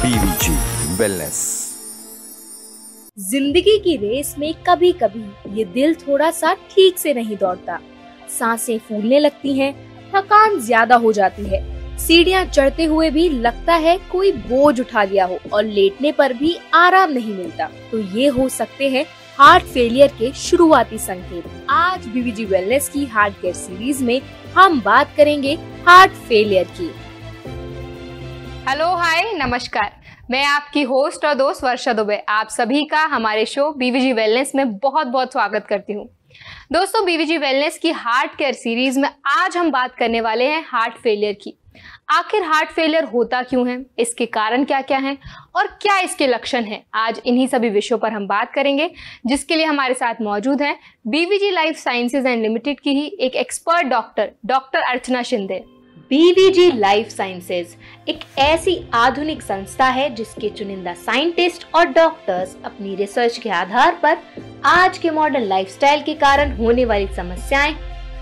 BVG wellness. जिंदगी की race में कभी कभी ये दिल थोड़ा सा ठीक से नहीं दौड़ता, सांसें फूलने लगती हैं, थकान ज्यादा हो जाती है, सीढ़ियाँ चढ़ते हुए भी लगता है कोई बोझ उठा लिया हो और लेटने पर भी आराम नहीं मिलता। तो ये हो सकते हैं हार्ट फेलियर के शुरुआती संकेत। आज बीवीजी वेलनेस की हार्ट केयर सीरीज में हम बात करेंगे हार्ट फेलियर की। हेलो, हाय, नमस्कार। मैं आपकी होस्ट और दोस्त वर्षा दुबे आप सभी का हमारे शो बीवीजी वेलनेस में बहुत बहुत स्वागत करती हूँ। दोस्तों, बीवीजी वेलनेस की हार्ट केयर सीरीज में आज हम बात करने वाले हैं हार्ट फेलियर की। आखिर हार्ट फेलियर होता क्यों है, इसके कारण क्या क्या हैं और क्या इसके लक्षण हैं, आज इन्हीं सभी विषयों पर हम बात करेंगे, जिसके लिए हमारे साथ मौजूद हैं BVG life sciences and limited की ही एक एक्सपर्ट डॉक्टर अर्चना शिंदे। बीवीजी लाइफ साइंसेज एक ऐसी आधुनिक संस्था है जिसके चुनिंदा साइंटिस्ट और डॉक्टर्स अपनी रिसर्च के आधार पर आज के मॉडर्न लाइफस्टाइल के कारण होने वाली समस्याएं,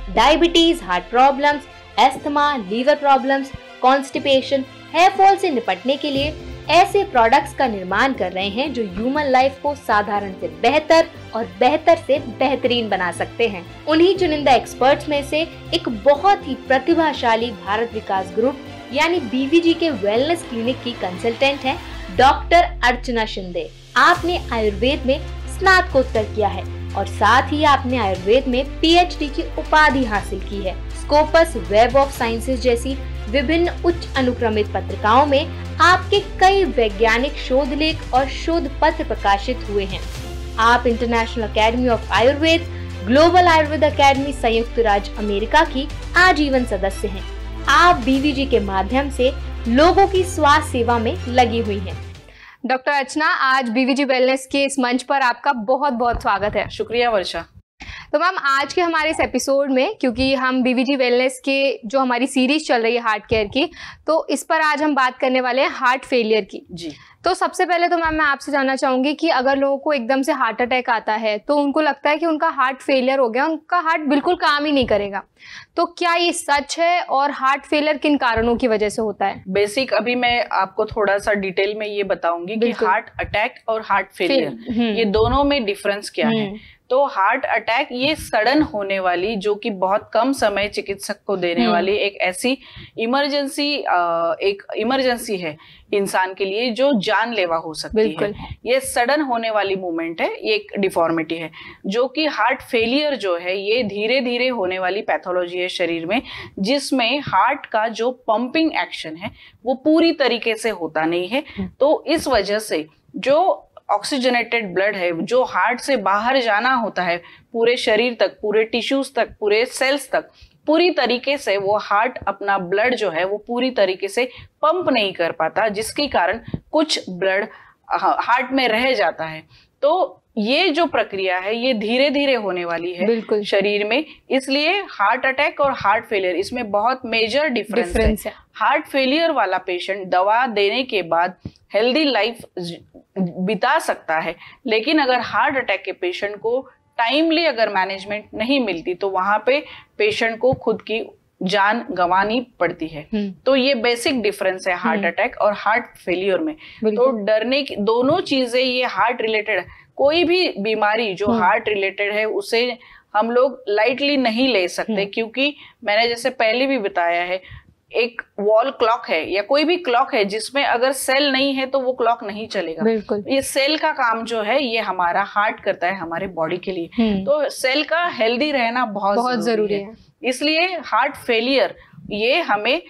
diabetes, heart problems, asthma, liver problems, constipation, hair fall से निपटने के लिए ऐसे प्रोडक्ट्स का निर्माण कर रहे हैं जो ह्यूमन लाइफ को साधारण से बेहतर और बेहतर से बेहतरीन बना सकते हैं। उन्हीं चुनिंदा एक्सपर्ट्स में से एक बहुत ही प्रतिभाशाली भारत विकास ग्रुप यानी बीवीजी के वेलनेस क्लिनिक की कंसल्टेंट है डॉक्टर अर्चना शिंदे। आपने आयुर्वेद में स्नातकोत्तर किया है और साथ ही आपने आयुर्वेद में PhD की उपाधि हासिल की है। स्कोपस, वेब ऑफ साइंसेज जैसी विभिन्न उच्च अनुक्रमित पत्रिकाओं में आपके कई वैज्ञानिक शोध लेख और शोध पत्र प्रकाशित हुए हैं। आप international academy of Ayurveda, global Ayurveda academy संयुक्त राज्य अमेरिका की आजीवन सदस्य हैं। आप बीवीजी के माध्यम से लोगों की स्वास्थ्य सेवा में लगी हुई हैं। डॉक्टर अर्चना, आज बीवीजी वेलनेस के इस मंच पर आपका बहुत बहुत स्वागत है। शुक्रिया वर्षा। तो मैम, आज के हमारे इस एपिसोड में, क्योंकि हम बीवीजी वेलनेस के जो हमारी सीरीज चल रही है हार्ट केयर की, तो इस पर आज हम बात करने वाले हैं हार्ट फेलियर की। जी। तो सबसे पहले तो मैम मैं आपसे जानना चाहूंगी कि अगर लोगों को एकदम से हार्ट अटैक आता है तो उनको लगता है कि उनका हार्ट फेलियर हो गया, उनका हार्ट बिल्कुल काम ही नहीं करेगा, तो क्या ये सच है और हार्ट फेलियर किन कारणों की वजह से होता है? बेसिक अभी मैं आपको थोड़ा सा डिटेल में ये बताऊंगी कि हार्ट अटैक और हार्ट फेलियर ये दोनों में डिफरेंस क्या है। तो हार्ट अटैक ये सडन होने वाली, जो कि बहुत कम समय चिकित्सक को देने वाली एक ऐसी इमरजेंसी है इंसान के लिए जो जानलेवा हो सकती है। ये सडन होने वाली मूवमेंट है, ये एक डिफॉर्मिटी है। जो कि हार्ट फेलियर जो है ये धीरे धीरे होने वाली पैथोलॉजी है शरीर में, जिसमें हार्ट का जो पंपिंग एक्शन है वो पूरी तरीके से होता नहीं है। तो इस वजह से जो ऑक्सीजनेटेड ब्लड है, जो हार्ट से बाहर जाना होता है पूरे शरीर तक, पूरे टिश्यूज तक, पूरे सेल्स तक, पूरी तरीके से वो हार्ट अपना ब्लड जो है वो पूरी तरीके से पंप नहीं कर पाता, जिसके कारण कुछ ब्लड हार्ट में रह जाता है। तो ये जो प्रक्रिया है ये धीरे धीरे होने वाली है शरीर में, इसलिए हार्ट अटैक और हार्ट फेलियर इसमें बहुत मेजर डिफरेंस है। हार्ट फेलियर वाला पेशेंट दवा देने के बाद हेल्दी लाइफ बिता सकता है, लेकिन अगर हार्ट अटैक के पेशेंट को टाइमली अगर मैनेजमेंट नहीं मिलती तो वहां पे पेशेंट को खुद की जान गंवानी पड़ती है। तो ये बेसिक डिफरेंस है हार्ट अटैक और हार्ट फेलियर में। तो डरने की दोनों चीजें, ये हार्ट रिलेटेड है। कोई भी बीमारी जो हार्ट रिलेटेड है उसे हम लोग लाइटली नहीं ले सकते, क्योंकि मैंने जैसे पहले भी बताया है, एक वॉल क्लॉक है या कोई भी क्लॉक है जिसमें अगर सेल नहीं है तो वो क्लॉक नहीं चलेगा। ये सेल का काम जो है ये हमारा हार्ट करता है हमारे बॉडी के लिए। तो सेल का हेल्दी रहना बहुत जरूरी है। इसलिए हार्ट फेलियर ये हमें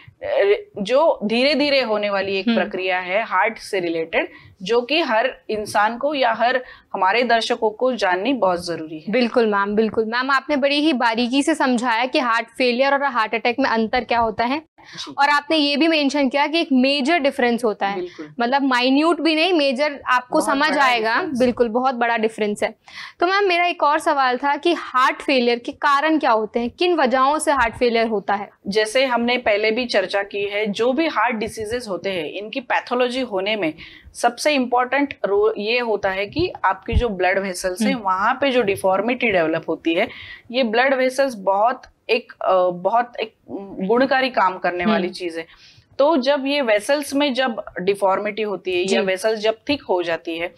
जो धीरे धीरे होने वाली एक प्रक्रिया है हार्ट से रिलेटेड, जो कि हर इंसान को या हर हमारे दर्शकों को जाननी बहुत जरूरी है। बिल्कुल मैम, बिल्कुल मैम, आपने बड़ी ही बारीकी से समझाया कि हार्ट फेलियर और हार्ट अटैक में अंतर क्या होता है, और आपने ये भी मेंशन किया कि एक मेजर डिफरेंस होता है, मतलब माइन्यूट भी नहीं, मेजर आपको समझ आएगा। बिल्कुल, बहुत बड़ा डिफरेंस है। तो मैम मेरा एक और सवाल था कि हार्ट फेलियर के कारण क्या होते हैं, किन वजहों से हार्ट फेलियर होता है? जैसे हमने पहले भी चर्चा की है, जो भी हार्ट डिसीजेस होते हैं इनकी पैथोलॉजी होने में सबसे इम्पोर्टेंट रोल ये होता है कि आपकी जो ब्लड वेसल्स है वहां पे जो डिफॉर्मिटी डेवलप होती है, ये ब्लड वेसल्स बहुत एक गुणकारी काम करने वाली चीज है। तो जब ये वेसल्स में जब डिफॉर्मिटी होती है या वेसल्स जब थिक हो जाती है,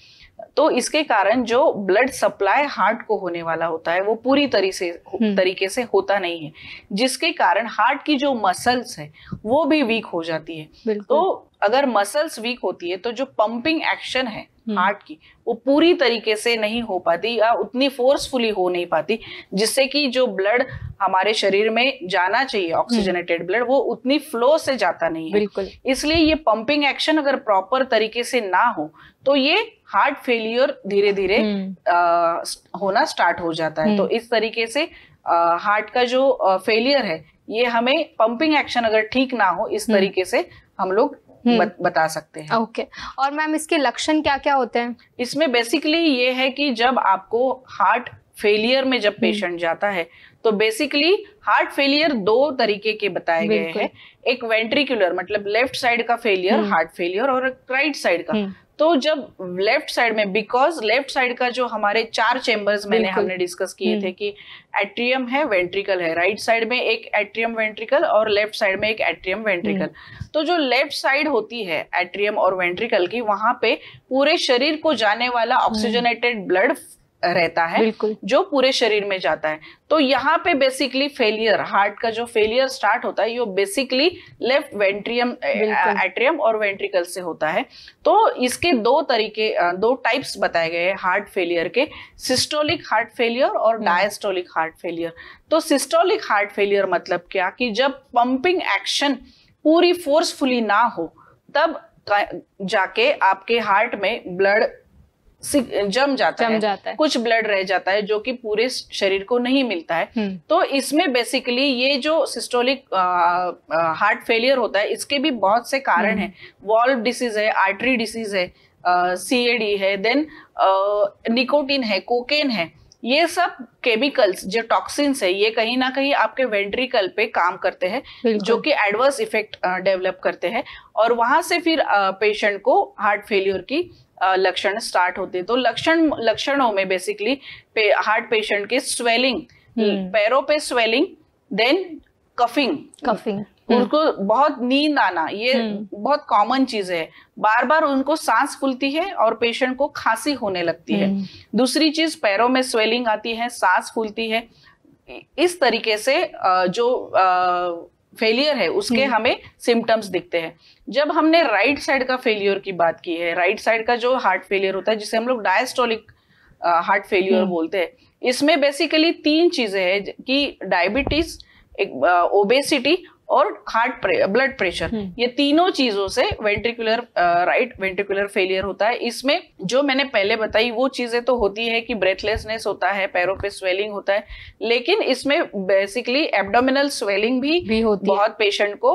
तो इसके कारण जो ब्लड सप्लाई हार्ट को होने वाला होता है वो पूरी तरीके से होता नहीं है, जिसके कारण हार्ट की जो मसल्स है वो भी वीक हो जाती है। तो अगर मसल्स वीक होती है तो जो पंपिंग एक्शन है हार्ट की वो पूरी तरीके से नहीं हो पाती या उतनी फोर्सफुली हो नहीं पाती, जिससे कि जो ब्लड हमारे शरीर में जाना चाहिए ऑक्सीजनेटेड ब्लड वो उतनी फ्लो से जाता नहीं है। इसलिए ये पंपिंग एक्शन अगर प्रॉपर तरीके से ना हो तो ये हार्ट फेलियर धीरे धीरे होना स्टार्ट हो जाता है। तो इस तरीके से हार्ट का जो फेलियर है ये हमें पंपिंग एक्शन अगर ठीक ना हो इस तरीके से हम लोग बता सकते हैं। ओके। और मैम इसके लक्षण क्या क्या होते हैं? इसमें बेसिकली ये है कि जब आपको हार्ट फेलियर में जब पेशेंट जाता है तो बेसिकली हार्ट फेलियर 2 तरीके के बताए गए हैं। एक वेंट्रिकुलर मतलब लेफ्ट साइड का फेलियर हार्ट फेलियर और राइट साइड का। तो जब लेफ्ट साइड में, बिकॉज लेफ्ट साइड का जो हमारे 4 चेम्बर्स हमने डिस्कस किए थे कि एट्रियम है, वेंट्रिकल है, राइट साइड में एक एट्रियम वेंट्रिकल और लेफ्ट साइड में एक एट्रियम वेंट्रिकल। तो जो लेफ्ट साइड होती है एट्रियम और वेंट्रिकल की, वहां पे पूरे शरीर को जाने वाला ऑक्सीजनेटेड ब्लड रहता है जो पूरे शरीर में जाता है। तो यहाँ पे बेसिकली फेलियर, हार्ट का जो फेलियर स्टार्ट होता है ये बेसिकली लेफ्ट वेंट्रियम एट्रियम और वेंट्रिकल से होता है। तो इसके 2 टाइप्स बताए गए हैं हार्ट फेलियर के, सिस्टोलिक हार्ट फेलियर और डायस्टोलिक हार्ट फेलियर। तो सिस्टोलिक हार्ट फेलियर मतलब क्या कि जब पंपिंग एक्शन पूरी फोर्सफुली ना हो तब जाके आपके हार्ट में ब्लड जम जाता है, कुछ ब्लड रह जाता है जो कि पूरे शरीर को नहीं मिलता है। तो इसमें बेसिकली ये जो सिस्टोलिक हार्ट फेलियर होता है इसके भी बहुत से कारण हैं। वॉल्व डिसीज है, आर्टरी डिसीज है, सीएडी है, देन निकोटीन है, कोकेन है। ये सब केमिकल्स जो टॉक्सिन्स है ये कहीं ना कहीं आपके वेंट्रिकल पे काम करते हैं जो कि एडवर्स इफेक्ट डेवलप करते हैं और वहां से फिर पेशेंट को हार्ट फेलियर की लक्षण स्टार्ट होते हैं। तो लक्षणों में बेसिकली हार्ट पेशेंट के स्वेलिंग, पैरों पे स्वेलिंग, देन कफिंग, उनको बहुत नींद आना, ये बहुत कॉमन चीज है। बार बार उनको सांस फूलती है और पेशेंट को खांसी होने लगती है। दूसरी चीज पैरों में स्वेलिंग आती है, सांस फूलती है। इस तरीके से जो फेलियर है उसके हमें सिम्टम्स दिखते हैं। जब हमने राइट साइड का फेलियर की बात की है, राइट साइड का जो हार्ट फेलियर होता है जिसे हम लोग डायस्टोलिक हार्ट फेलियर बोलते हैं, इसमें बेसिकली 3 चीजें हैं कि डायबिटीज, ओबेसिटी और ब्लड प्रेशर। ये तीनों चीजों से राइट वेंट्रिकुलर फेलियर होता है। इसमें जो मैंने पहले बताई वो चीजें तो होती है कि ब्रेथलेसनेस होता है, पैरों पे स्वेलिंग होता है, लेकिन इसमें बेसिकली एब्डोमिनल स्वेलिंग भी होती बहुत पेशेंट को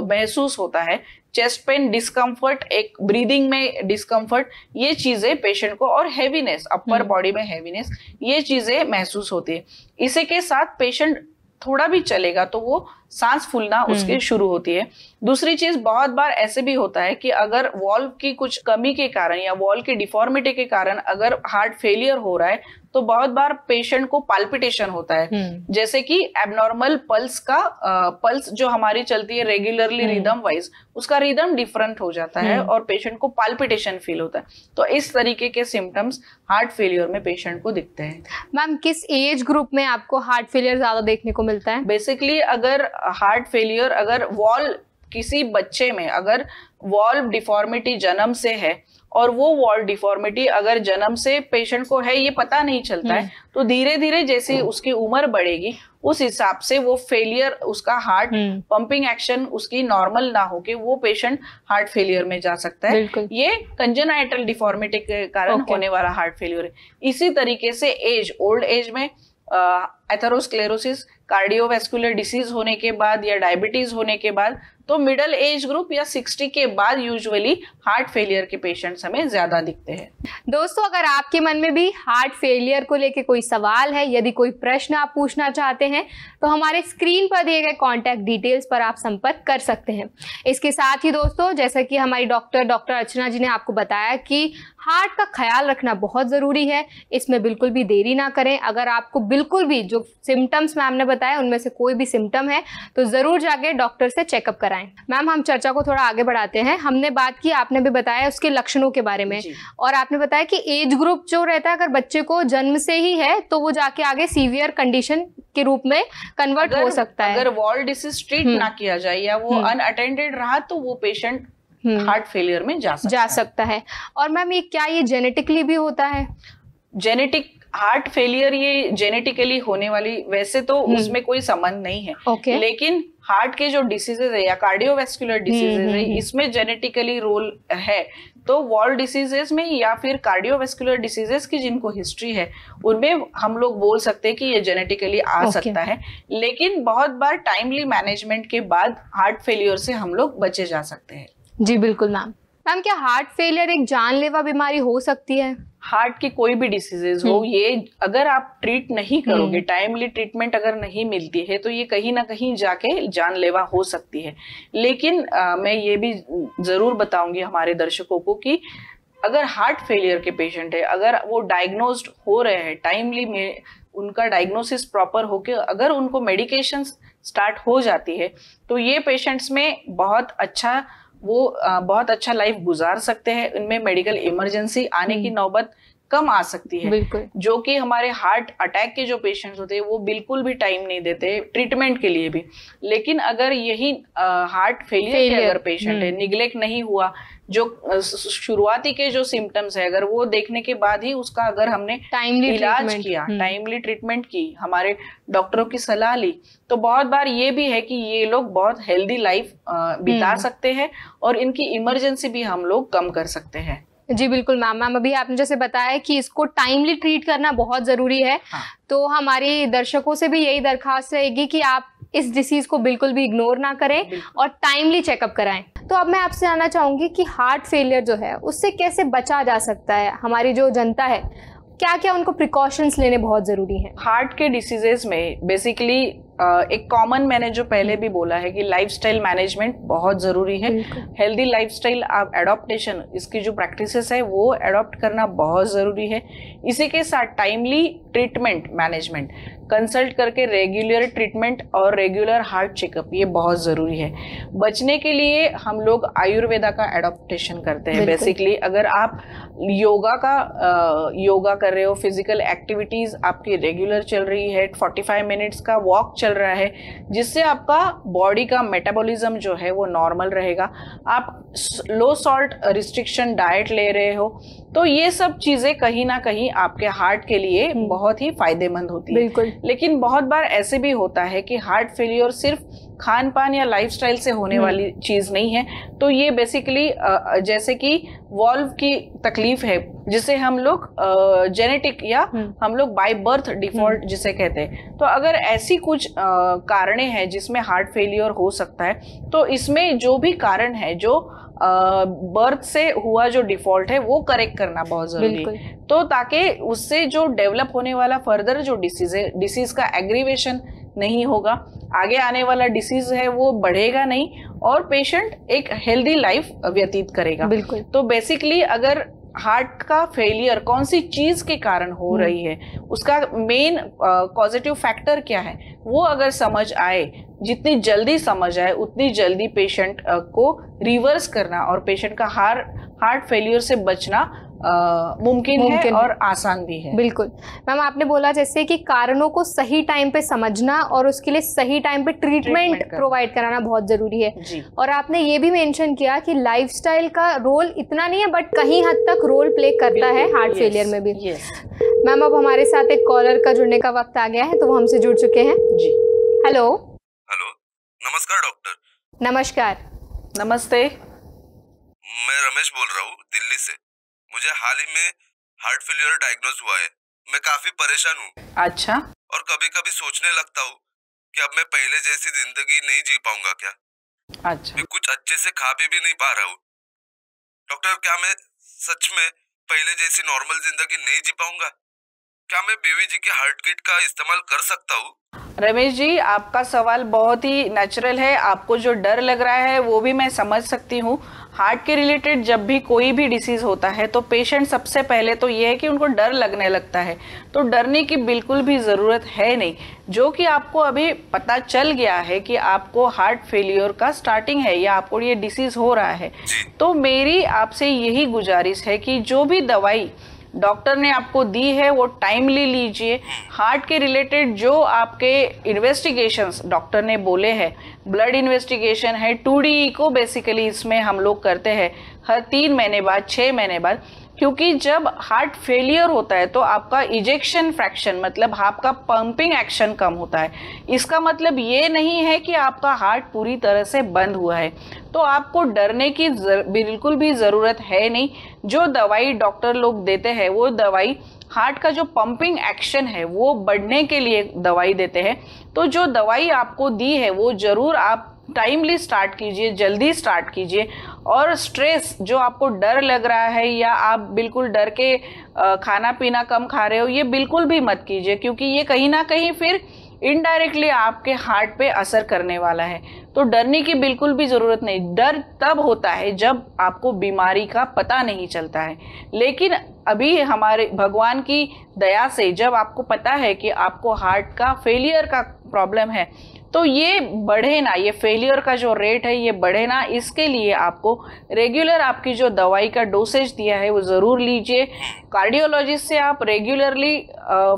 महसूस होता है। चेस्ट पेन, डिस्कम्फर्ट, एक ब्रीदिंग में डिस्कम्फर्ट, ये चीजें पेशेंट को, और हैवीनेस, अपर बॉडी में हैवीनेस, ये चीजें महसूस होती है। इसी के साथ पेशेंट थोड़ा भी चलेगा तो वो सांस फूलना उसके शुरू होती है। दूसरी चीज, बहुत बार ऐसे भी होता है कि अगर वॉल्व की कुछ कमी के कारण या वॉल्व की डिफॉर्मिटी के कारण अगर हार्ट फेलियर हो रहा है तो बहुत बार पेशेंट को पाल्पिटेशन होता है, जैसे कि एबनॉर्मल पल्स जो हमारी चलती है रेगुलरली रिदम वाइज, उसका रिदम डिफरेंट हो जाता है और पेशेंट को पाल्पिटेशन फील होता है। तो इस तरीके के सिम्टम्स हार्ट फेलियर में पेशेंट को दिखते हैं। मैम, किस एज ग्रुप में आपको हार्ट फेलियर ज्यादा देखने को मिलता है? बेसिकली अगर हार्ट फेलियर, अगर वॉल्व किसी बच्चे में अगर वॉल्व डिफॉर्मिटी जन्म से है और वो वॉल्व डिफॉर्मिटी अगर जन्म से पेशेंट को है ये पता नहीं चलता है, तो धीरे धीरे जैसे उसकी उम्र बढ़ेगी उस हिसाब से वो फेलियर, उसका हार्ट पंपिंग एक्शन उसकी नॉर्मल ना हो के वो पेशेंट हार्ट फेलियर में जा सकता है। ये कंजेनाइटल डिफॉर्मिटी के कारण होने वाला हार्ट फेलियर है। इसी तरीके से ओल्ड एज में एथेरोस्क्लेरोसिस, कार्डियोवैस्कुलर डिसीज होने के बाद या डायबिटीज होने के बाद, तो मिडिल एज ग्रुप या 60 के बाद यूजुअली हार्ट फेलियर के पेशेंट्स हमें ज्यादा दिखते हैं। दोस्तों, अगर आपके मन में भी हार्ट फेलियर को लेके कोई सवाल है, यदि कोई प्रश्न आप पूछना चाहते हैं तो हमारे स्क्रीन पर दिए गए कॉन्टैक्ट डिटेल्स पर आप संपर्क कर सकते हैं। इसके साथ ही दोस्तों, जैसा कि हमारी डॉक्टर अर्चना जी ने आपको बताया कि हार्ट का ख्याल रखना बहुत ज़रूरी है, इसमें बिल्कुल भी देरी ना करें। अगर आपको बिल्कुल भी जो सिम्टम्स मैम ने बताया उनमें से कोई भी सिम्टम है तो ज़रूर जाके डॉक्टर से चेकअप कराएं। मैम हम चर्चा को थोड़ा आगे बढ़ाते हैं। हमने बात की, आपने भी बताया उसके लक्षणों के बारे में, और आपने बताया कि एज ग्रुप जो रहता है अगर बच्चे को जन्म से ही है तो वो जाके आगे सीवियर कंडीशन के रूप में कन्वर्ट हो सकता है। अगर वॉल डिसीज ट्रीट ना किया जाए या वो अनअटेंडेड रहा तो वो पेशेंट हार्ट फेलियर में जा सकता है। और मैम ये जेनेटिकली भी होता है? जेनेटिक हार्ट फेलियर ये जेनेटिकली होने वाली, वैसे तो उसमें कोई संबंध नहीं है, लेकिन हार्ट के जो डिसीजेज है या कार्डियोवैस्कुलर डिसीजेज है इसमें जेनेटिकली रोल है। तो वॉल डिसीजेस में या फिर कार्डियोवैस्कुलर डिसीजेस की जिनको हिस्ट्री है उनमें हम लोग बोल सकते हैं कि ये जेनेटिकली आ सकता है, लेकिन बहुत बार टाइमली मैनेजमेंट के बाद हार्ट फेलियर से हम लोग बचे जा सकते हैं। जी बिल्कुल मैम। मैम क्या हार्ट फेलियर एक जानलेवा बीमारी हो सकती है? हार्ट की कोई भी डिसीजेज हो, ये अगर आप ट्रीट नहीं करोगे, टाइमली ट्रीटमेंट अगर नहीं मिलती है तो ये कहीं ना कहीं जाके जानलेवा हो सकती है। लेकिन मैं ये भी जरूर बताऊंगी हमारे दर्शकों को कि अगर हार्ट फेलियर के पेशेंट है, अगर वो डायग्नोज्ड हो रहे हैं, टाइमली में उनका डायग्नोसिस प्रॉपर होके अगर उनको मेडिकेशन स्टार्ट हो जाती है तो ये पेशेंट्स में बहुत अच्छा लाइफ गुजार सकते हैं। इनमें मेडिकल इमरजेंसी आने की नौबत कम आ सकती है, जो कि हमारे हार्ट अटैक के जो पेशेंट्स होते हैं वो बिल्कुल भी टाइम नहीं देते ट्रीटमेंट के लिए भी। लेकिन अगर यही हार्ट फेलियर के अगर पेशेंट है, निग्लेक्ट नहीं हुआ, जो शुरुआती के जो सिम्टम्स है अगर वो देखने के बाद ही उसका अगर हमने इलाज किया, टाइमली ट्रीटमेंट की, हमारे डॉक्टरों की सलाह ली, तो बहुत बार ये भी है कि ये लोग बहुत हेल्दी लाइफ बिता सकते हैं और इनकी इमरजेंसी भी हम लोग कम कर सकते हैं। जी बिल्कुल मैम। अभी आपने जैसे बताया कि इसको टाइमली ट्रीट करना बहुत जरूरी है। तो हमारी दर्शकों से भी यही दरखास्त रहेगी कि आप इस डिसीज को बिल्कुल भी इग्नोर ना करें और टाइमली चेकअप कराएं। तो अब मैं आपसे जानना चाहूंगी कि हार्ट फेलियर जो है उससे कैसे बचा जा सकता है? हमारी जो जनता है क्या क्या उनको प्रिकॉशंस लेने बहुत जरूरी है? हार्ट के डिसीजेस में बेसिकली एक कॉमन, मैंने जो पहले भी बोला है कि लाइफस्टाइल मैनेजमेंट बहुत जरूरी है। हेल्दी लाइफस्टाइल आप एडॉप्टेशन, इसकी जो प्रैक्टिसेस है वो एडॉप्ट करना बहुत जरूरी है। इसी के साथ टाइमली ट्रीटमेंट मैनेजमेंट, कंसल्ट करके रेगुलर ट्रीटमेंट और रेगुलर हार्ट चेकअप, ये बहुत जरूरी है। बचने के लिए हम लोग आयुर्वेदा का एडॉप्टेशन करते हैं। बेसिकली अगर आप योगा कर रहे हो, फिजिकल एक्टिविटीज आपकी रेगुलर चल रही है, 45 मिनट्स का वॉक चल रहा है, जिससे आपका बॉडी का मेटाबॉलिज्म जो है वो नॉर्मल रहेगा, आप लो सॉल्ट रिस्ट्रिक्शन डाइट ले रहे हो, तो ये सब चीजें कहीं ना कहीं आपके हार्ट के लिए बहुत ही फायदेमंद होती है। लेकिन बहुत बार ऐसे भी होता है कि हार्ट फेलियर सिर्फ खान पान या लाइफस्टाइल से होने वाली चीज नहीं है। तो ये बेसिकली जैसे कि वॉल्व की तकलीफ है जिसे हम लोग जेनेटिक या हम लोग बाय बर्थ डिफॉल्ट जिसे कहते हैं, तो अगर ऐसी कुछ कारणें हैं जिसमें हार्ट फेलियर हो सकता है तो इसमें जो भी कारण है, जो बर्थ से हुआ जो डिफॉल्ट है वो करेक्ट करना बहुत जरूरी है, तो ताकि उससे जो डेवलप होने वाला फर्दर जो डिसीज है, डिसीज का एग्रीवेशन नहीं होगा, आगे आने वाला डिसीज है वो बढ़ेगा नहीं और पेशेंट एक हेल्दी लाइफ व्यतीत करेगा। तो बेसिकली अगर हार्ट का फेलियर कौन सी चीज के कारण हो रही है, उसका मेन कॉजेटिव फैक्टर क्या है, वो अगर समझ आए, जितनी जल्दी समझ आए उतनी जल्दी पेशेंट को रिवर्स करना और पेशेंट का हार्ट फेलियर से बचना मुमकिन है और आसान भी है। बिल्कुल मैम, आपने बोला जैसे कि कारणों को सही टाइम पे समझना और उसके लिए सही टाइम पे ट्रीटमेंट प्रोवाइड कराना बहुत जरूरी है जी। और आपने ये भी मेंशन किया कि लाइफस्टाइल का रोल इतना नहीं है बट कहीं हद तक रोल प्ले करता है हार्ट फेलियर में भी। मैम अब हमारे साथ एक कॉलर का जुड़ने का वक्त आ गया है, तो वो हमसे जुड़ चुके हैं जी। हेलो। नमस्कार डॉक्टर। नमस्कार। नमस्ते, मैं रमेश बोल रहा हूँ दिल्ली से। मुझे हाल ही में हार्ट फेलियर डायग्नोज हुआ है। मैं काफी परेशान हूँ। अच्छा। और कभी कभी सोचने लगता हूँ कि अब मैं पहले जैसी जिंदगी नहीं जी पाऊंगा क्या। अच्छा। मैं कुछ अच्छे से खा पी भी नहीं पा रहा हूँ। डॉक्टर, क्या मैं सच में पहले जैसी नॉर्मल जिंदगी नहीं जी पाऊंगा? क्या मैं बीवीजी के हार्ट किट का इस्तेमाल कर सकता हूँ? रमेश जी, आपका सवाल बहुत ही नेचुरल है। आपको जो डर लग रहा है वो भी मैं समझ सकती हूँ। हार्ट के रिलेटेड जब भी कोई भी डिसीज होता है तो पेशेंट सबसे पहले तो ये है कि उनको डर लगने लगता है। तो डरने की बिल्कुल भी ज़रूरत है नहीं। जो कि आपको अभी पता चल गया है कि आपको हार्ट फेलियर का स्टार्टिंग है या आपको ये डिसीज हो रहा है, तो मेरी आपसे यही गुजारिश है कि जो भी दवाई डॉक्टर ने आपको दी है वो टाइमली लीजिए। हार्ट के रिलेटेड जो आपके इन्वेस्टिगेशंस डॉक्टर ने बोले हैं, ब्लड इन्वेस्टिगेशन है, 2D इको बेसिकली इसमें हम लोग करते हैं हर 3 महीने बाद, 6 महीने बाद, क्योंकि जब हार्ट फेलियर होता है तो आपका इजेक्शन फ्रैक्शन मतलब आपका पंपिंग एक्शन कम होता है। इसका मतलब ये नहीं है कि आपका हार्ट पूरी तरह से बंद हुआ है। तो आपको डरने की बिल्कुल भी ज़रूरत है नहीं। जो दवाई डॉक्टर लोग देते हैं वो दवाई हार्ट का जो पंपिंग एक्शन है वो बढ़ने के लिए दवाई देते हैं। तो जो दवाई आपको दी है वो ज़रूर आप टाइमली स्टार्ट कीजिए, जल्दी स्टार्ट कीजिए। और स्ट्रेस जो आपको डर लग रहा है या आप बिल्कुल डर के खाना पीना कम खा रहे हो, ये बिल्कुल भी मत कीजिए, क्योंकि ये कहीं ना कहीं फिर इनडायरेक्टली आपके हार्ट पे असर करने वाला है। तो डरने की बिल्कुल भी ज़रूरत नहीं। डर तब होता है जब आपको बीमारी का पता नहीं चलता है, लेकिन अभी हमारे भगवान की दया से जब आपको पता है कि आपको हार्ट का फेलियर का प्रॉब्लम है, तो ये बढ़े ना, ये फेलियर का जो रेट है ये बढ़े ना, इसके लिए आपको रेगुलर आपकी जो दवाई का डोसेज दिया है वो ज़रूर लीजिए। कार्डियोलॉजिस्ट से आप रेगुलरली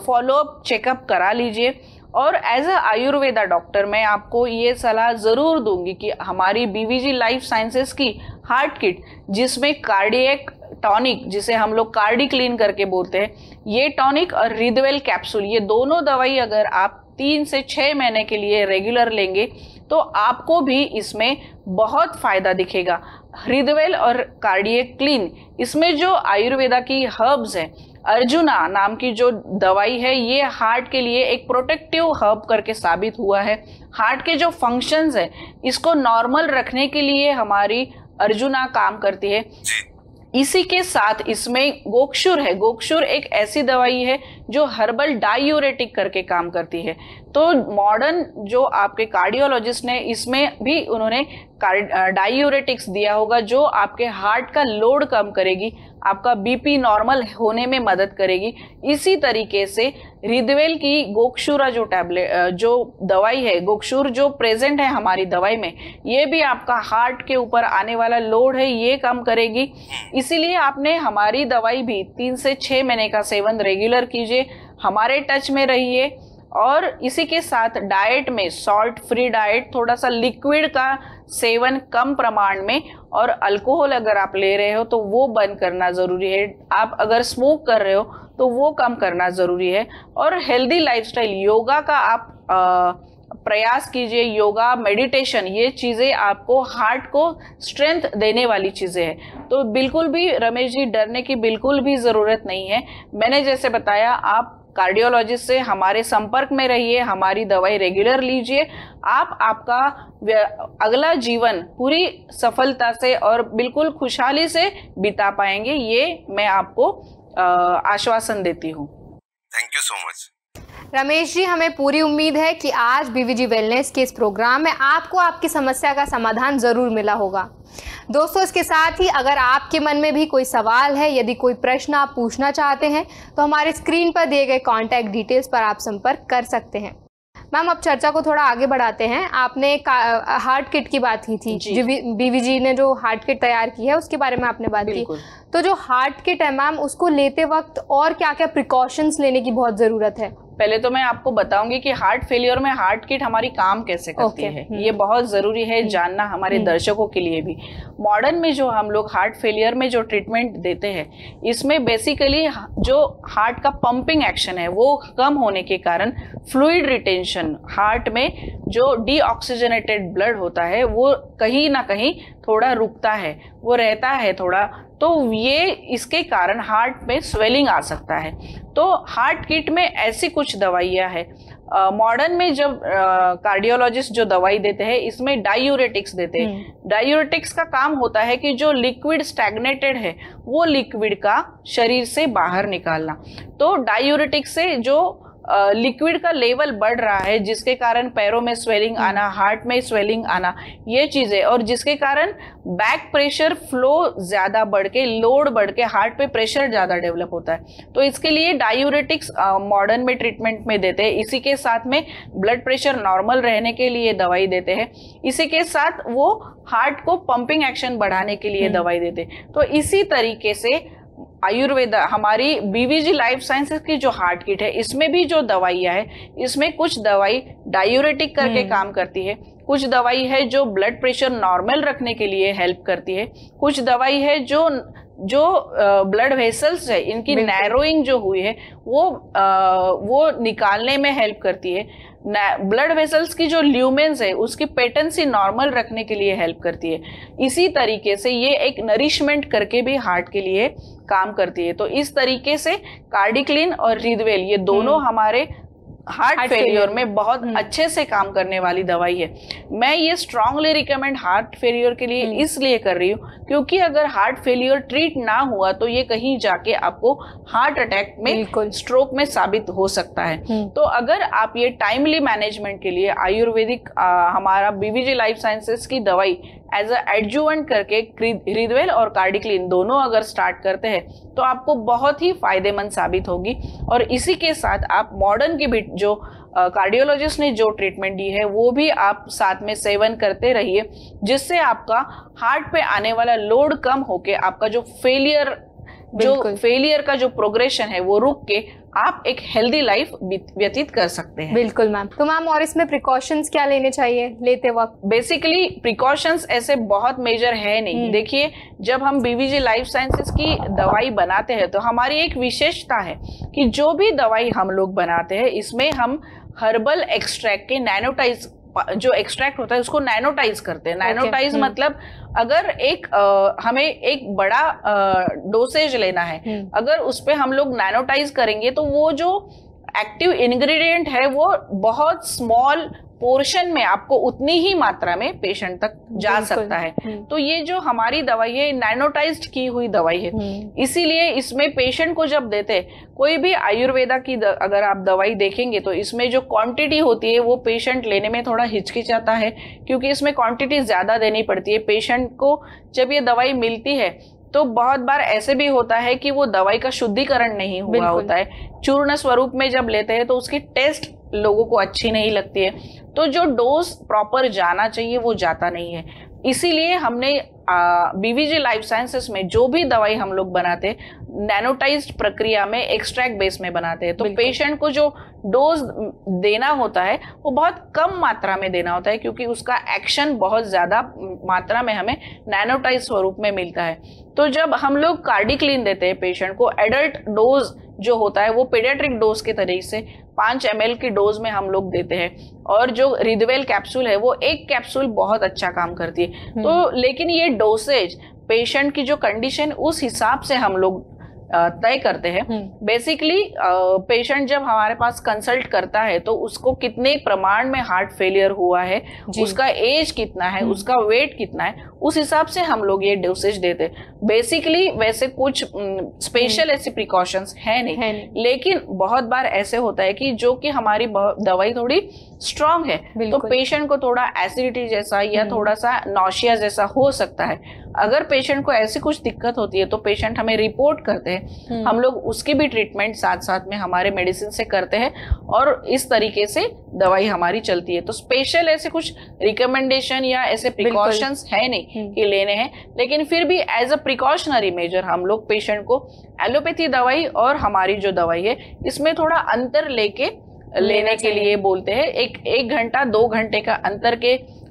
फॉलोअप चेकअप करा लीजिए। और एज अ आयुर्वेदा डॉक्टर मैं आपको ये सलाह ज़रूर दूंगी कि हमारी बीवीजी लाइफ साइंसेस की हार्ट किट, जिसमें कार्डियक टॉनिक, जिसे हम लोग कार्डी क्लीन करके बोलते हैं, ये टॉनिक और रिदवेल कैप्सूल, ये दोनों दवाई अगर आप 3 से 6 महीने के लिए रेगुलर लेंगे तो आपको भी इसमें बहुत फ़ायदा दिखेगा। रिदवेल और कार्डियक क्लीन, इसमें जो आयुर्वेदा की हर्ब्स हैं, अर्जुना नाम की जो दवाई है, ये हार्ट के लिए एक प्रोटेक्टिव हर्ब करके साबित हुआ है। हार्ट के जो फंक्शंस है इसको नॉर्मल रखने के लिए हमारी अर्जुना काम करती है। इसी के साथ इसमें गोक्षुर है। गोक्षुर एक ऐसी दवाई है जो हर्बल डायूरेटिक करके काम करती है। तो मॉडर्न जो आपके कार्डियोलॉजिस्ट ने, इसमें भी उन्होंने डायूरेटिक्स दिया होगा जो आपके हार्ट का लोड कम करेगी, आपका बीपी नॉर्मल होने में मदद करेगी। इसी तरीके से रिदवेल की गोक्षुरा जो जो दवाई है, गोक्षुर जो प्रेजेंट है हमारी दवाई में, ये भी आपका हार्ट के ऊपर आने वाला लोड है ये कम करेगी। इसीलिए आपने हमारी दवाई भी 3 से 6 महीने का सेवन रेगुलर कीजिए, हमारे टच में रहिए। और इसी के साथ डाइट में सॉल्ट फ्री डाइट, थोड़ा सा लिक्विड का सेवन कम प्रमाण में, और अल्कोहल अगर आप ले रहे हो तो वो बंद करना ज़रूरी है। आप अगर स्मोक कर रहे हो तो वो कम करना ज़रूरी है। और हेल्दी लाइफस्टाइल, योगा का आप प्रयास कीजिए। योगा, मेडिटेशन, ये चीज़ें आपको हार्ट को स्ट्रेंथ देने वाली चीज़ें हैं। तो बिल्कुल भी रमेश जी डरने की बिल्कुल भी ज़रूरत नहीं है। मैंने जैसे बताया, आप कार्डियोलॉजिस्ट से हमारे संपर्क में रहिए, हमारी दवाई रेगुलर लीजिए। आप आपका अगला जीवन पूरी सफलता से और बिल्कुल खुशहाली से बिता पाएंगे, ये मैं आपको आश्वासन देती हूँ। Thank you so much Ramesh ji. हमें पूरी उम्मीद है कि आज बीवीजी वेलनेस के इस प्रोग्राम में आपको आपकी समस्या का समाधान ज़रूर मिला होगा। दोस्तों, इसके साथ ही अगर आपके मन में भी कोई सवाल है, यदि कोई प्रश्न आप पूछना चाहते हैं, तो हमारे स्क्रीन पर दिए गए कॉन्टैक्ट डिटेल्स पर आप संपर्क कर सकते हैं। मैम, अब चर्चा को थोड़ा आगे बढ़ाते हैं। आपने हार्ट किट की बात की थी, जो बीवीजी ने जो हार्ट किट तैयार की है उसके बारे में आपने बात की। तो जो हार्ट किट है मैम, उसको लेते वक्त और क्या क्या प्रिकॉशंस लेने की बहुत ज़रूरत है? पहले तो मैं आपको बताऊंगी कि हार्ट फेलियर में हार्ट किट हमारी काम कैसे करती है। ये बहुत ज़रूरी है जानना हमारे दर्शकों के लिए भी। मॉडर्न में जो हम लोग हार्ट फेलियर में जो ट्रीटमेंट देते हैं, इसमें बेसिकली जो हार्ट का पंपिंग एक्शन है वो कम होने के कारण फ्लूइड रिटेंशन, हार्ट में जो डीऑक्सीजनेटेड ब्लड होता है वो कहीं ना कहीं थोड़ा रुकता है, वो रहता है थोड़ा। तो ये इसके कारण हार्ट में स्वेलिंग आ सकता है। तो हार्ट किट में ऐसी कुछ दवाइयाँ हैं। मॉडर्न में जब कार्डियोलॉजिस्ट जो दवाई देते हैं, इसमें डायूरेटिक्स देते हैं। डायूरेटिक्स का काम होता है कि जो लिक्विड स्टैग्नेटेड है वो लिक्विड का शरीर से बाहर निकालना। तो डायूरेटिक्स से जो लिक्विड का लेवल बढ़ रहा है, जिसके कारण पैरों में स्वेलिंग आना, हार्ट में स्वेलिंग आना, ये चीजें, और जिसके कारण बैक प्रेशर फ्लो ज्यादा बढ़ के, लोड बढ़ के हार्ट पे प्रेशर ज्यादा डेवलप होता है। तो इसके लिए डायूरेटिक्स मॉडर्न में ट्रीटमेंट में देते हैं। इसी के साथ में ब्लड प्रेशर नॉर्मल रहने के लिए दवाई देते हैं। इसी के साथ वो हार्ट को पंपिंग एक्शन बढ़ाने के लिए दवाई देते हैं। तो इसी तरीके से आयुर्वेदा, हमारी बीवीजी लाइफ साइंसेज की जो हार्ट किट है, इसमें भी जो दवाइयाँ है, इसमें कुछ दवाई डायूरेटिक करके काम करती है, कुछ दवाई है जो ब्लड प्रेशर नॉर्मल रखने के लिए हेल्प करती है, कुछ दवाई है जो ब्लड वेसल्स है इनकी नैरोइंग जो हुई है वो निकालने में हेल्प करती है। ब्लड वेसल्स की जो ल्यूमेन्स है उसकी पेटेंसी नॉर्मल रखने के लिए हेल्प करती है। इसी तरीके से ये एक नरिशमेंट करके भी हार्ट के लिए काम करती है। तो इस तरीके से कार्डिक्लिन और रिदवेल ये दोनों हमारे हार्ट फेलियर में बहुत अच्छे से काम करने वाली दवाई है। मैं ये स्ट्रांगली रिकमेंड हार्ट फेलियर के लिए इसलिए कर रही हूँ क्योंकि अगर हार्ट फेलियर ट्रीट ना हुआ तो ये कहीं जाके आपको हार्ट अटैक में, स्ट्रोक में साबित हो सकता है। तो अगर आप ये टाइमली मैनेजमेंट के लिए आयुर्वेदिक हमारा बीवीजी लाइफ साइंसेस की दवाई एज अ एडजुवेंट करके रिदवेल और कार्डिक्लिन दोनों अगर स्टार्ट करते हैं तो आपको बहुत ही फायदेमंद साबित होगी। और इसी के साथ आप मॉडर्न की भी जो कार्डियोलॉजिस्ट ने जो ट्रीटमेंट दी है वो भी आप साथ में सेवन करते रहिए, जिससे आपका हार्ट पे आने वाला लोड कम होके आपका जो फेलियर का जो प्रोग्रेशन है वो रुक के आप एक हेल्दी लाइफ व्यतीत कर सकते हैं। बिल्कुल मैम। तो मैम और इसमें प्रिकॉशंस क्या लेने चाहिए लेते वक्त? बेसिकली प्रिकॉशंस ऐसे बहुत मेजर है नहीं। देखिए, जब हम बीवीजी लाइफ साइंसेस की दवाई बनाते हैं तो हमारी एक विशेषता है कि जो भी दवाई हम लोग बनाते हैं इसमें हम हर्बल एक्सट्रैक्ट के नैनोटाइज जो एक्सट्रैक्ट होता है उसको नैनोटाइज करते हैं। नैनोटाइज मतलब अगर हमें एक बड़ा डोसेज लेना है, अगर उस पे हम लोग नैनोटाइज करेंगे तो वो जो एक्टिव इंग्रेडिएंट है वो बहुत स्मॉल पोर्शन में आपको उतनी ही मात्रा में पेशेंट तक जा सकता है। तो ये जो हमारी दवाई है नैनोटाइज्ड की हुई दवाई है, इसीलिए इसमें पेशेंट को जब देते, कोई भी आयुर्वेदा की अगर आप दवाई देखेंगे तो इसमें जो क्वांटिटी होती है वो पेशेंट लेने में थोड़ा हिचकिचाता है क्योंकि इसमें क्वांटिटी ज्यादा देनी पड़ती है। पेशेंट को जब ये दवाई मिलती है तो बहुत बार ऐसे भी होता है कि वो दवाई का शुद्धिकरण नहीं हुआ होता है, चूर्ण स्वरूप में जब लेते हैं तो उसकी टेस्ट लोगों को अच्छी नहीं लगती है, तो जो डोज प्रॉपर जाना चाहिए वो जाता नहीं है। इसीलिए हमने बीवीजी लाइफ साइंसेस में जो भी दवाई हम लोग बनाते हैं नैनोटाइज्ड प्रक्रिया में एक्सट्रैक्ट बेस में बनाते हैं। तो पेशेंट को जो डोज देना होता है वो बहुत कम मात्रा में देना होता है क्योंकि उसका एक्शन बहुत ज्यादा मात्रा में हमें नैनोटाइज स्वरूप में मिलता है। तो जब हम लोग कार्डिक्लिन देते हैं पेशेंट को, एडल्ट डोज जो होता है वो पीडियाट्रिक डोज के तरीके से 5 ml की डोज में हम लोग देते हैं, और जो रिदवेल कैप्सूल है वो एक कैप्सूल बहुत अच्छा काम करती है। तो लेकिन ये डोसेज पेशेंट की जो कंडीशन उस हिसाब से हम लोग तय करते हैं। बेसिकली पेशेंट जब हमारे पास कंसल्ट करता है तो उसको कितने प्रमाण में हार्ट फेलियर हुआ है, उसका एज कितना है, उसका वेट कितना है, उस हिसाब से हम लोग ये डोसेज देते हैं। बेसिकली वैसे कुछ स्पेशल ऐसी प्रिकॉशंस है नहीं, लेकिन बहुत बार ऐसे होता है कि जो कि हमारी दवाई थोड़ी स्ट्रांग है तो पेशेंट को थोड़ा एसिडिटी जैसा या थोड़ा सा नॉशिया जैसा हो सकता है। अगर पेशेंट को ऐसी कुछ दिक्कत होती है तो पेशेंट हमें रिपोर्ट करते हैं, हम लोग उसकी भी ट्रीटमेंट साथ साथ में हमारे मेडिसिन से करते हैं और इस तरीके से दवाई हमारी चलती है। तो स्पेशल ऐसे कुछ रिकमेंडेशन या ऐसे प्रिकॉशंस है नहीं कि लेने हैं, लेकिन फिर भी एज अ प्रिकॉशनरी मेजर हम लोग पेशेंट को एलोपैथी दवाई और हमारी जो दवाई है इसमें थोड़ा अंतर लेने के लिए बोलते हैं। एक घंटा 2 घंटे का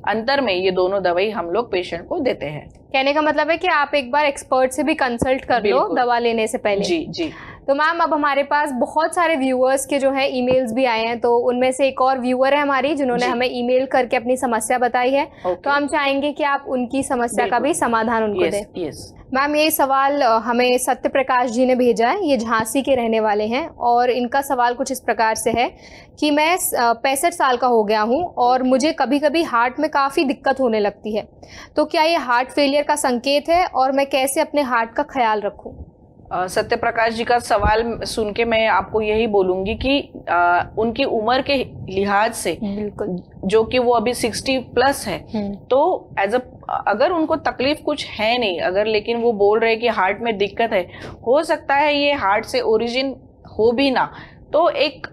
अंतर में ये दोनों दवाई हम लोग पेशेंट को देते हैं। कहने का मतलब है कि आप एक बार एक्सपर्ट से भी कंसल्ट कर लो दवा लेने से पहले। जी। तो मैम अब हमारे पास बहुत सारे व्यूअर्स के जो है ईमेल्स भी आए हैं, तो उनमें से एक और व्यूअर है हमारी जिन्होंने हमें ईमेल करके अपनी समस्या बताई है। तो हम चाहेंगे कि आप उनकी समस्या का भी समाधान उनको दें। मैम ये सवाल हमें सत्य प्रकाश जी ने भेजा है, ये झांसी के रहने वाले हैं और इनका सवाल कुछ इस प्रकार से है कि मैं 65 साल का हो गया हूँ और मुझे कभी कभी हार्ट में काफ़ी दिक्कत होने लगती है, तो क्या ये हार्ट फेलियर का संकेत है और मैं कैसे अपने हार्ट का ख्याल रखूँ? सत्य प्रकाश जी का सवाल सुन के मैं आपको यही बोलूंगी कि उनकी उम्र के लिहाज से जो कि वो अभी 60+ है, तो अगर उनको तकलीफ कुछ है नहीं, अगर लेकिन वो बोल रहे कि हार्ट में दिक्कत है, हो सकता है ये हार्ट से ओरिजिन हो भी ना, तो एक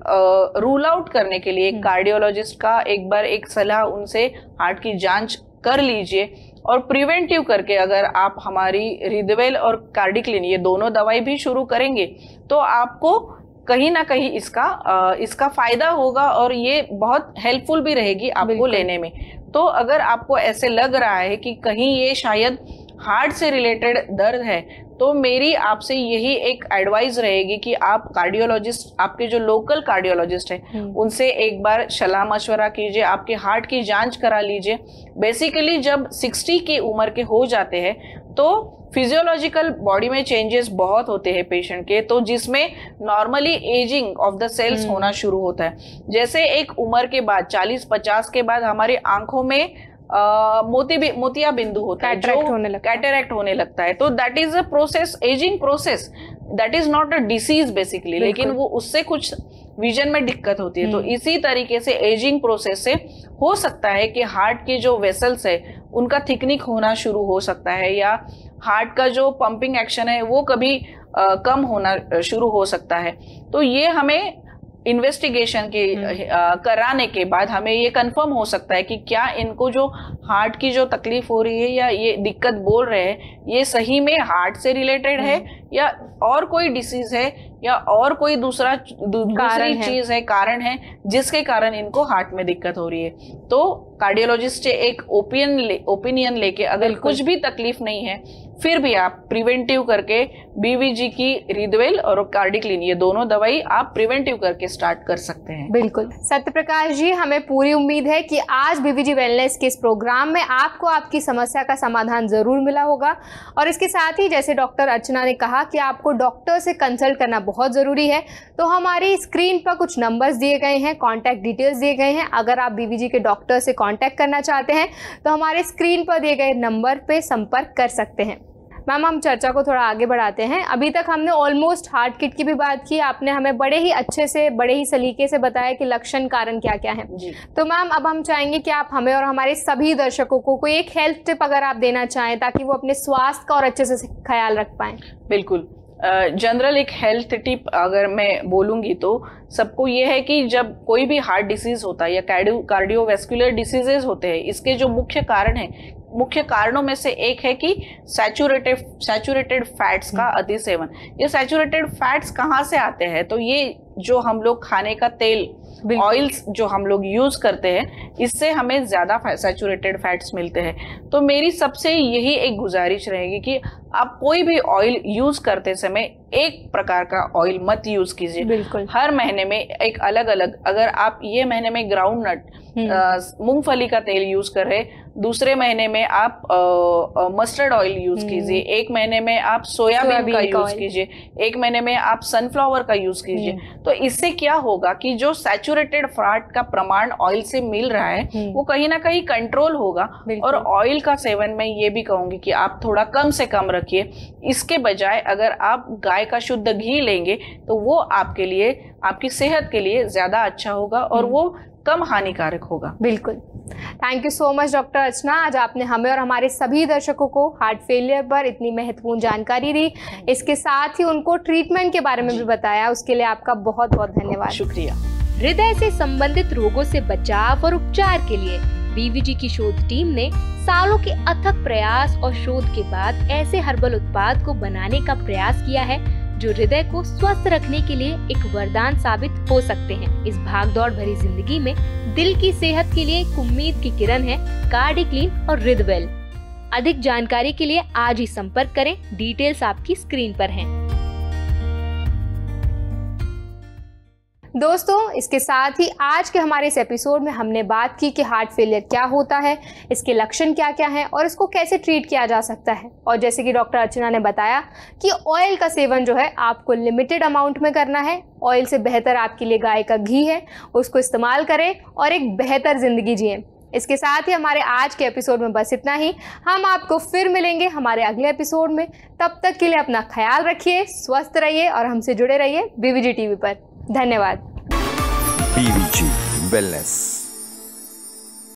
रूल आउट करने के लिए एक कार्डियोलॉजिस्ट का एक बार एक सलाह उनसे हार्ट की जांच कर लीजिए। और प्रिवेंटिव करके अगर आप हमारी रिदवेल और कार्डिक्लिन ये दोनों दवाई भी शुरू करेंगे तो आपको कहीं ना कहीं इसका फायदा होगा और ये बहुत हेल्पफुल भी रहेगी आपको लेने में। तो अगर आपको ऐसे लग रहा है कि कहीं ये शायद हार्ट से रिलेटेड दर्द है, तो मेरी आपसे यही एक एडवाइस रहेगी कि आप कार्डियोलॉजिस्ट, आपके जो लोकल कार्डियोलॉजिस्ट है उनसे एक बार सलाह मशवरा कीजिए, आपके हार्ट की जांच करा लीजिए। बेसिकली जब 60 की उम्र के हो जाते हैं तो फिजियोलॉजिकल बॉडी में चेंजेस बहुत होते हैं पेशेंट के, तो जिसमें normally ageing of the cells होना शुरू होता है। जैसे एक उम्र के बाद 40-50 के बाद हमारी आंखों में मोतिया बिंदु होता है, कैटरैक्ट होने लगता है। तो that is a process, ageing process, that is not a disease basically, लेकिन वो उससे कुछ विजन में दिक्कत होती है। तो इसी तरीके से एजिंग प्रोसेस से हो सकता है कि हार्ट के जो वेसल्स है उनका थिकनिंग होना शुरू हो सकता है, या हार्ट का जो पंपिंग एक्शन है वो कभी कम होना शुरू हो सकता है। तो ये हमें इन्वेस्टिगेशन के कराने के बाद हमें ये कंफर्म हो सकता है कि क्या इनको जो हार्ट की जो तकलीफ हो रही है या ये दिक्कत बोल रहे हैं ये सही में हार्ट से रिलेटेड है या और कोई डिसीज है या और कोई दूसरी चीज है, कारण है जिसके कारण इनको हार्ट में दिक्कत हो रही है। तो कार्डियोलॉजिस्ट से एक ओपिनियन लेके अगर कुछ भी तकलीफ नहीं है फिर भी आप प्रिवेंटिव करके बीवीजी की रिदवेल और कार्डिक्लिन ये दोनों दवाई आप प्रिवेंटिव करके स्टार्ट कर सकते हैं। बिल्कुल सत्य प्रकाश जी, हमें पूरी उम्मीद है कि आज बीवीजी वेलनेस के इस प्रोग्राम में आपको आपकी समस्या का समाधान जरूर मिला होगा। और इसके साथ ही जैसे डॉक्टर अर्चना ने कहा कि आपको डॉक्टर से कंसल्ट करना बहुत जरूरी है, तो हमारी स्क्रीन पर कुछ नंबर्स दिए गए हैं, कॉन्टैक्ट डिटेल्स दिए गए हैं। अगर आप बीवीजी के डॉक्टर से कॉन्टैक्ट करना चाहते हैं तो हमारे स्क्रीन पर दिए गए नंबर पे संपर्क कर सकते हैं। मैम, हम चर्चा को थोड़ा आगे बढ़ाते हैं। अभी तक हमने ऑलमोस्ट हार्ट किट की भी बात की, आपने हमें बड़े ही अच्छे से, बड़े ही सलीके से बताया कि लक्षण कारण क्या क्या है। तो मैम, अब हम चाहेंगे कि आप हमें और हमारे सभी दर्शकों को कोई एक हेल्थ टिप अगर आप देना चाहें ताकि वो अपने स्वास्थ्य का और अच्छे से ख्याल रख पाएं। बिल्कुल, जनरल एक हेल्थ टिप अगर मैं बोलूंगी तो सबको ये है कि जब कोई भी हार्ट डिसीज होता है या कार्डियोवैस्कुलर डिसीजेज होते हैं, इसके जो मुख्य कारणों में से एक है कि सैचुरेटेड फैट्स का अतिसेवन। ये सैचुरेटेड फैट्स कहाँ से आते हैं? तो ये जो हम लोग खाने का तेल, ऑयल्स जो हम लोग यूज करते हैं, इससे हमें ज्यादा सैचुरेटेड फैट्स मिलते हैं। तो मेरी सबसे यही एक गुजारिश रहेगी कि आप कोई भी ऑयल यूज करते समय एक प्रकार का ऑयल मत यूज कीजिए। बिल्कुल, हर महीने में एक अलग अलग, अगर आप ये महीने में ग्राउंड नट मूंगफली का तेल यूज कर रहे, दूसरे महीने में आप मस्टर्ड ऑयल यूज कीजिए, एक महीने में आप सोयाबीन का यूज कीजिए, एक महीने में आप सनफ्लावर का यूज कीजिए। तो इससे क्या होगा कि जो सैचुरेटेड फैट का प्रमाण ऑयल से मिल रहा है वो कहीं ना कहीं कंट्रोल होगा। और ऑयल का सेवन मैं ये भी कहूंगी कि आप थोड़ा कम से कम रखिए। इसके बजाय अगर आप गाय का शुद्ध घी लेंगे तो वो आपके लिए, आपकी सेहत के लिए ज्यादा अच्छा होगा और वो कम हानिकारक होगा। बिल्कुल, thank you so much doctor Archana. आज आपने हमें और हमारे सभी दर्शकों को हार्ट फेलियर पर इतनी महत्वपूर्ण जानकारी दी, इसके साथ ही उनको ट्रीटमेंट के बारे में भी बताया, उसके लिए आपका बहुत बहुत धन्यवाद। शुक्रिया। हृदय से संबंधित रोगों से बचाव और उपचार के लिए बीवीजी की शोध टीम ने सालों के अथक प्रयास और शोध के बाद ऐसे हर्बल उत्पाद को बनाने का प्रयास किया है जो हृदय को स्वस्थ रखने के लिए एक वरदान साबित हो सकते हैं। इस भागदौड़ भरी जिंदगी में दिल की सेहत के लिए एक उम्मीद की किरण है कार्डिक्लिन और रिदवेल। अधिक जानकारी के लिए आज ही संपर्क करें, डिटेल्स आपकी स्क्रीन पर हैं। दोस्तों, इसके साथ ही आज के हमारे इस एपिसोड में हमने बात की कि हार्ट फेलियर क्या होता है, इसके लक्षण क्या क्या हैं और इसको कैसे ट्रीट किया जा सकता है। और जैसे कि डॉक्टर अर्चना ने बताया कि ऑयल का सेवन जो है आपको लिमिटेड अमाउंट में करना है। ऑयल से बेहतर आपके लिए गाय का घी है, उसको इस्तेमाल करें और एक बेहतर जिंदगी जिएं। इसके साथ ही हमारे आज के एपिसोड में बस इतना ही। हम आपको फिर मिलेंगे हमारे अगले एपिसोड में। तब तक के लिए अपना ख्याल रखिए, स्वस्थ रहिए और हमसे जुड़े रहिए बीवीजी टीवी पर। धन्यवाद। BVG wellness.